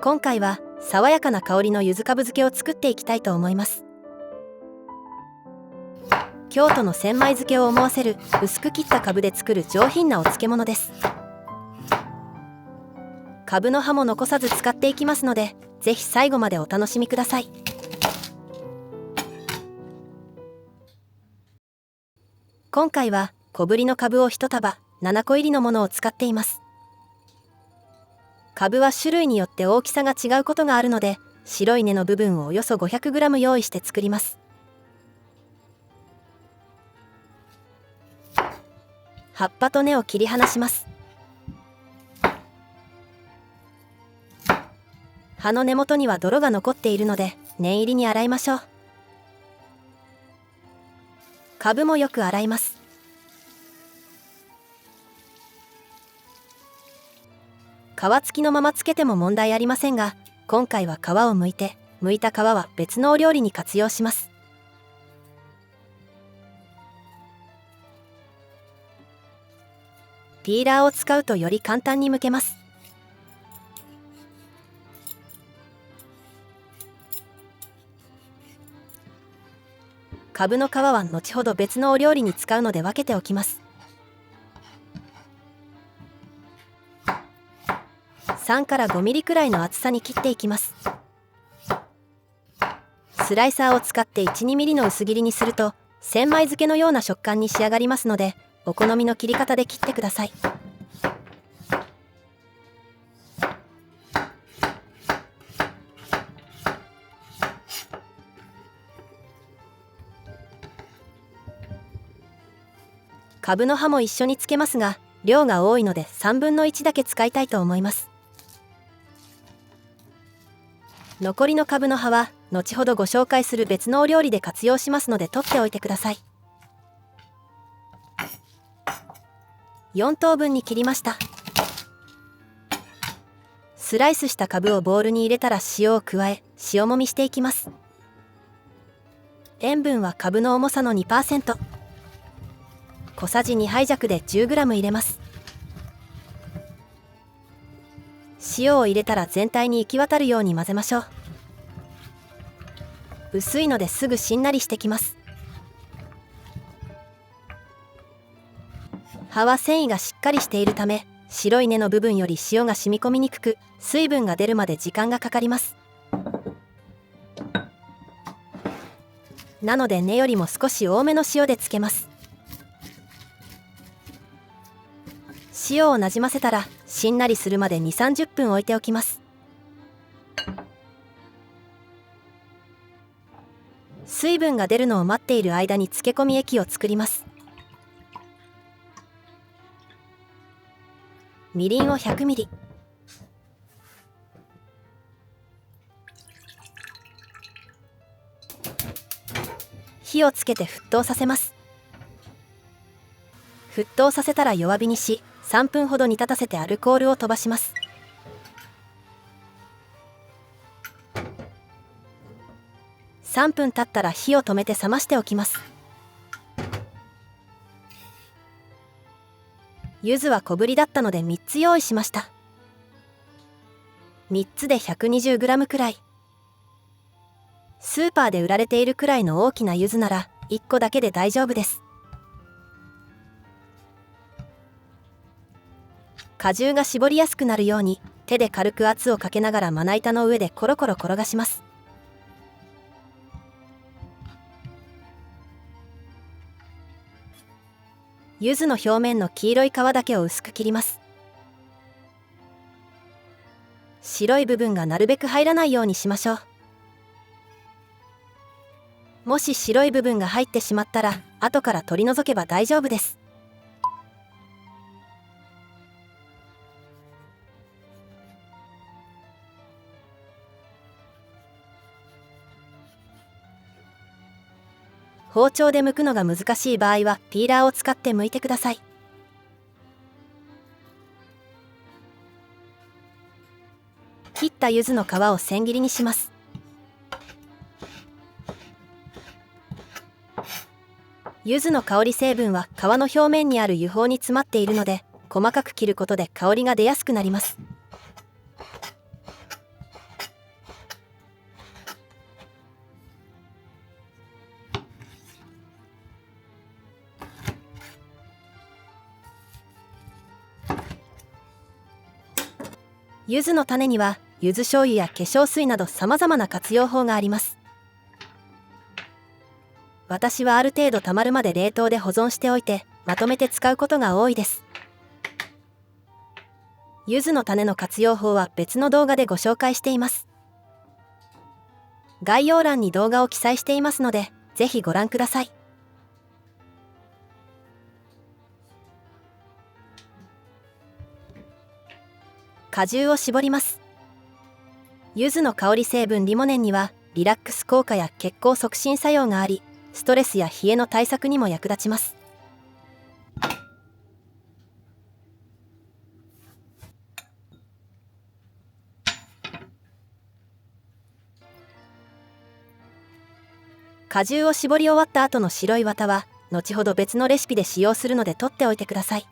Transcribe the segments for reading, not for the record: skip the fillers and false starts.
今回は爽やかな香りの柚子かぶ漬けを作っていきたいと思います。京都の千枚漬けを思わせる薄く切ったかぶで作る上品なお漬物です。かぶの葉も残さず使っていきますので、ぜひ最後までお楽しみください。今回は小ぶりのかぶを1束7個入りのものを使っています。かぶは種類によって大きさが違うことがあるので、白い根の部分をおよそ 500g 用意して作ります。葉っぱと根を切り離します。葉の根元には泥が残っているので念入りに洗いましょう。かぶもよく洗います。皮付きのままつけても問題ありませんが、今回は皮を剥いて、剥いた皮は別のお料理に活用します。ピーラーを使うとより簡単に剥けます。かぶの皮は後ほど別のお料理に使うので分けておきます。3から5ミリくらいの厚さに切っていきます。スライサーを使って1、2ミリの薄切りにすると千枚漬けのような食感に仕上がりますので、お好みの切り方で切ってください。かぶの葉も一緒につけますが、量が多いので1/3分の1だけ使いたいと思います。残りのかぶの葉は後ほどご紹介する別のお料理で活用しますので取っておいてください。4等分に切りました。スライスしたかぶをボウルに入れたら塩を加え、塩もみしていきます。塩分はかぶの重さの 2%、 小さじ2杯弱で 10g 入れます。塩を入れたら全体に行き渡るように混ぜましょう。薄いのですぐしんなりしてきます。葉は繊維がしっかりしているため、白い根の部分より塩が染み込みにくく、水分が出るまで時間がかかります。なので根よりも少し多めの塩でつけます。塩をなじませたらしんなりするまで2、30分置いておきます。水分が出るのを待っている間に漬け込み液を作ります。みりんを100ミリ、火をつけて沸騰させます。沸騰させたら弱火にし、3分ほど煮立たせてアルコールを飛ばします。3分経ったら火を止めて冷ましておきます。柚子は小ぶりだったので3つ用意しました。3つで 120g くらい。スーパーで売られているくらいの大きな柚子なら1個だけで大丈夫です。果汁が絞りやすくなるように手で軽く圧をかけながらまな板の上でコロコロ転がします。柚子の表面の黄色い皮だけを薄く切ります。白い部分がなるべく入らないようにしましょう。もし白い部分が入ってしまったら後から取り除けば大丈夫です。包丁で剥くのが難しい場合はピーラーを使って剥いてください。切った柚子の皮を千切りにします。柚子の香り成分は皮の表面にある油胞に詰まっているので、細かく切ることで香りが出やすくなります。柚子の種には柚子醤油や化粧水など様々な活用法があります。私はある程度溜まるまで冷凍で保存しておいてまとめて使うことが多いです。柚子の種の活用法は別の動画でご紹介しています。概要欄に動画を記載していますので、ぜひご覧ください。果汁を絞ります。柚子の香り成分リモネンにはリラックス効果や血行促進作用があり、ストレスや冷えの対策にも役立ちます。果汁を絞り終わった後の白い綿は後ほど別のレシピで使用するので取っておいてください。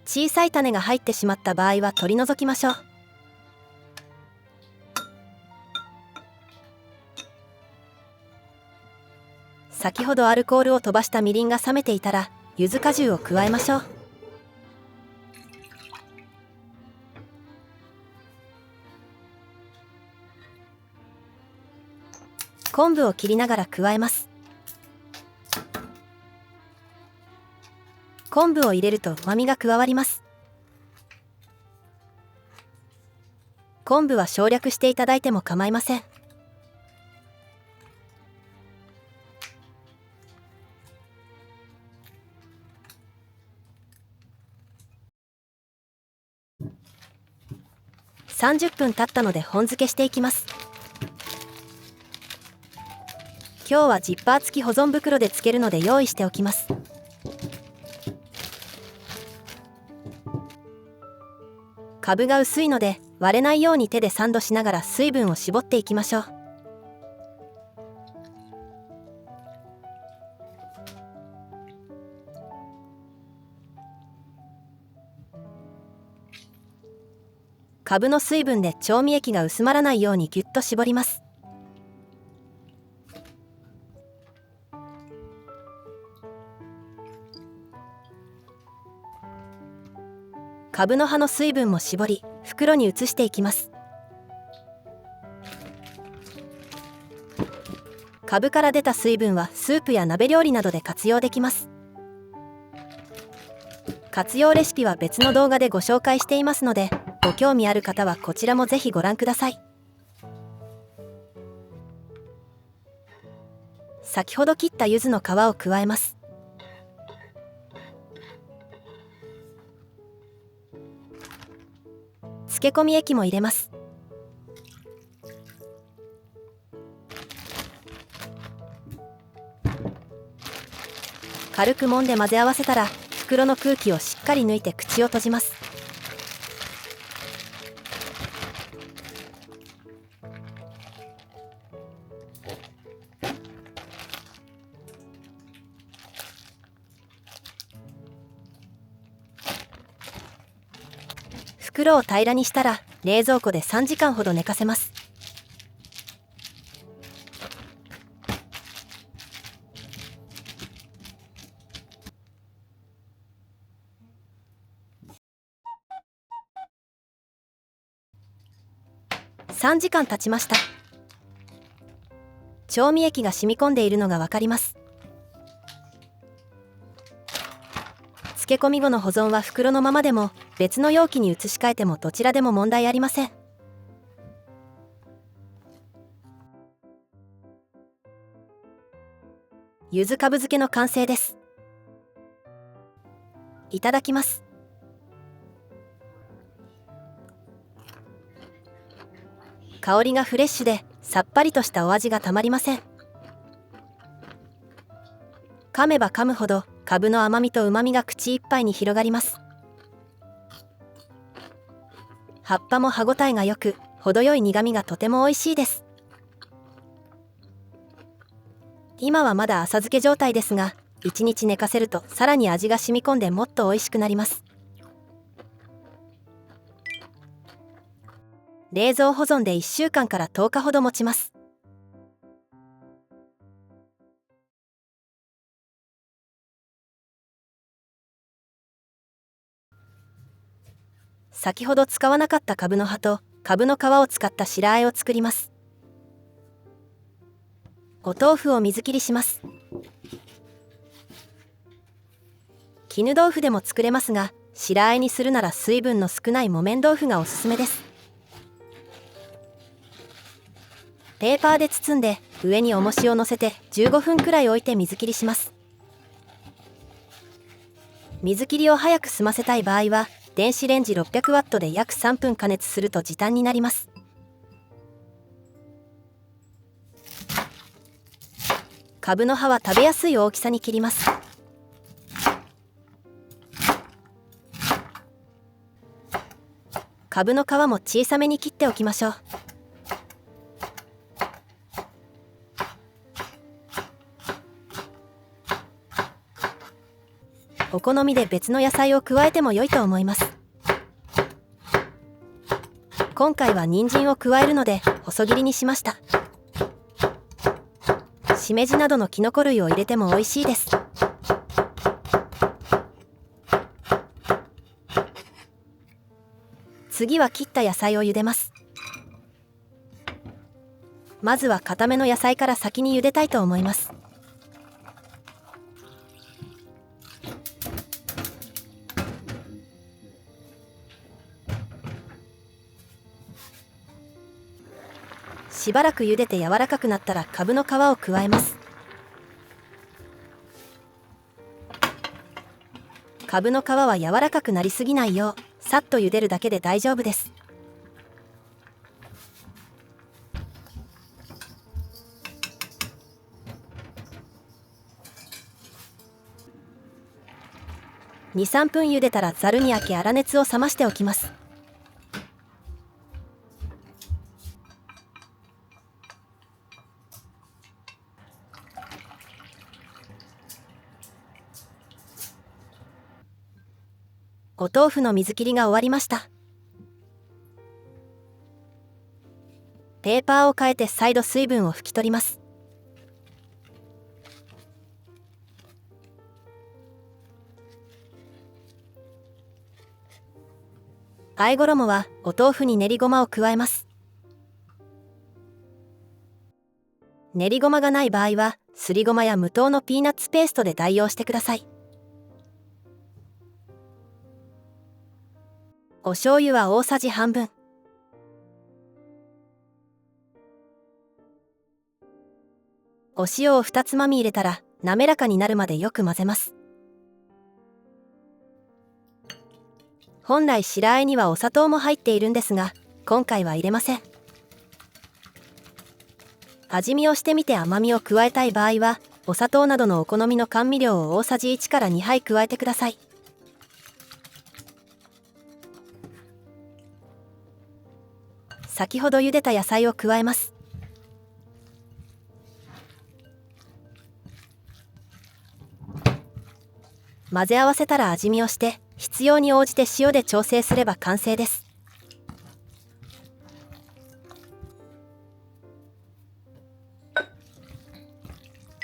小さい種が入ってしまった場合は取り除きましょう。先ほどアルコールを飛ばしたみりんが冷めていたら柚子果汁を加えましょう。昆布を切りながら加えます。昆布を入れると旨味が加わります。昆布は省略していただいても構いません。30分経ったので本漬けしていきます。今日はジッパー付き保存袋で漬けるので用意しておきます。カブが薄いので割れないように手でサンドしながら水分を絞っていきましょう。カブの水分で調味液が薄まらないようにぎゅっと絞ります。カブの葉の水分も絞り袋に移していきます。カブから出た水分はスープや鍋料理などで活用できます。活用レシピは別の動画でご紹介していますので、ご興味ある方はこちらもぜひご覧ください。先ほど切った柚子の皮を加えます。漬け込み液も入れます。軽く揉んで混ぜ合わせたら袋の空気をしっかり抜いて口を閉じます。袋を平らにしたら冷蔵庫で3時間ほど寝かせます。3時間経ちました。調味液が染み込んでいるのがわかります。漬け込み後の保存は袋のままでも別の容器に移し替えてもどちらでも問題ありません。柚子かぶ漬けの完成です。いただきます。香りがフレッシュでさっぱりとしたお味がたまりません。噛めば噛むほどカブの甘みと旨みが口いっぱいに広がります。葉っぱも歯ごたえがよく程よい苦みがとても美味しいです。今はまだ浅漬け状態ですが、1日寝かせるとさらに味が染み込んでもっと美味しくなります。冷蔵保存で1週間から10日ほど持ちます。先ほど使わなかったカブの葉とカブの皮を使った白和えを作ります。お豆腐を水切りします。絹豆腐でも作れますが、白和えにするなら水分の少ない木綿豆腐がおすすめです。ペーパーで包んで上に重しを乗せて15分くらい置いて水切りします。水切りを早く済ませたい場合は電子レンジ600ワットで約3分加熱すると時短になります。カブの葉は食べやすい大きさに切ります。カブの皮も小さめに切っておきましょう。お好みで別の野菜を加えても良いと思います。今回は人参を加えるので細切りにしました。しめじなどのキノコ類を入れても美味しいです。次は切った野菜を茹でます。まずは固めの野菜から先に茹でたいと思います。しばらく茹でて柔らかくなったらカブの皮を加えます。カブの皮は柔らかくなりすぎないようさっと茹でるだけで大丈夫です。2、3分茹でたらざるにあけ粗熱を冷ましておきます。お豆腐の水切りが終わりました。ペーパーを変えて再度水分を拭き取ります。和え衣はお豆腐に練りごまを加えます。練りごまがない場合はすりごまや無糖のピーナッツペーストで代用してください。お醤油は大さじ半分。お塩を2つまみ入れたら滑らかになるまでよく混ぜます。本来白和えにはお砂糖も入っているんですが今回は入れません。味見をしてみて甘みを加えたい場合はお砂糖などのお好みの甘味料を大さじ1から2杯加えてください。先ほど茹でた野菜を加えます。混ぜ合わせたら味見をして必要に応じて塩で調整すれば完成です。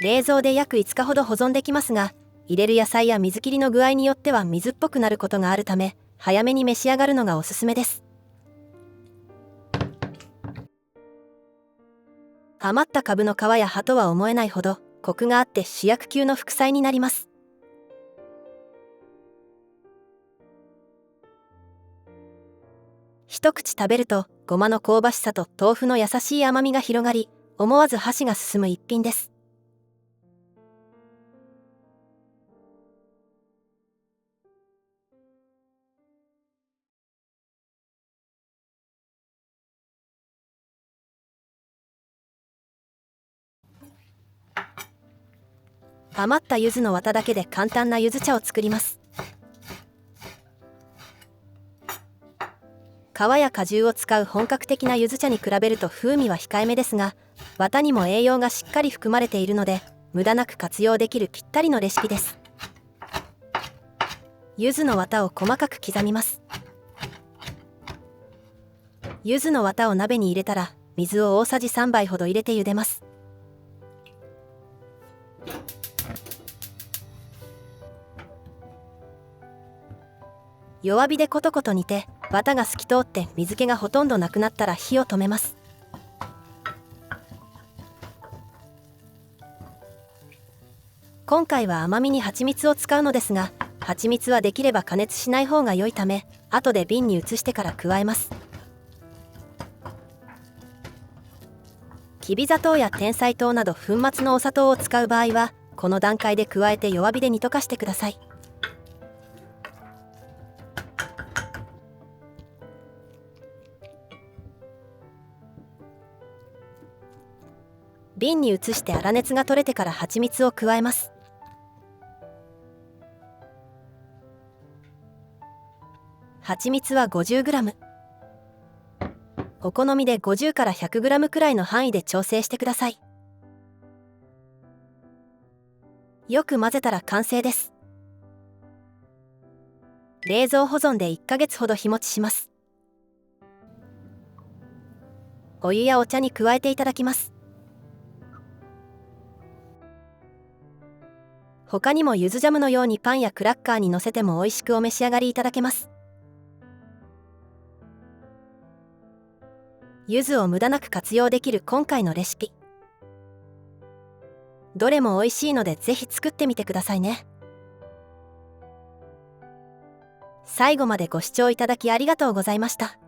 冷蔵で約5日ほど保存できますが、入れる野菜や水切りの具合によっては水っぽくなることがあるため早めに召し上がるのがおすすめです。余ったカブの皮や葉とは思えないほどコクがあって主役級の副菜になります。一口食べるとごまの香ばしさと豆腐の優しい甘みが広がり、思わず箸が進む一品です。余った柚子の綿だけで簡単な柚子茶を作ります。皮や果汁を使う本格的な柚子茶に比べると風味は控えめですが、綿にも栄養がしっかり含まれているので無駄なく活用できるぴったりのレシピです。柚子の綿を細かく刻みます。柚子の綿を鍋に入れたら水を大さじ3杯ほど入れて茹でます。弱火でコトコト煮て綿が透き通って水気がほとんどなくなったら火を止めます。今回は甘みに蜂蜜を使うのですが、蜂蜜はできれば加熱しない方が良いため、後で瓶に移してから加えます。きび砂糖やてんさい糖など粉末のお砂糖を使う場合は、この段階で加えて弱火で煮溶かしてください。瓶に移して粗熱が取れてから蜂蜜を加えます。蜂蜜は 50g。 お好みで50から 100g くらいの範囲で調整してください。よく混ぜたら完成です。冷蔵保存で1ヶ月ほど日持ちします。お湯やお茶に加えていただきます。他にも柚子ジャムのようにパンやクラッカーにのせても美味しくお召し上がりいただけます。柚子を無駄なく活用できる今回のレシピ、どれも美味しいのでぜひ作ってみてくださいね。最後までご視聴いただきありがとうございました。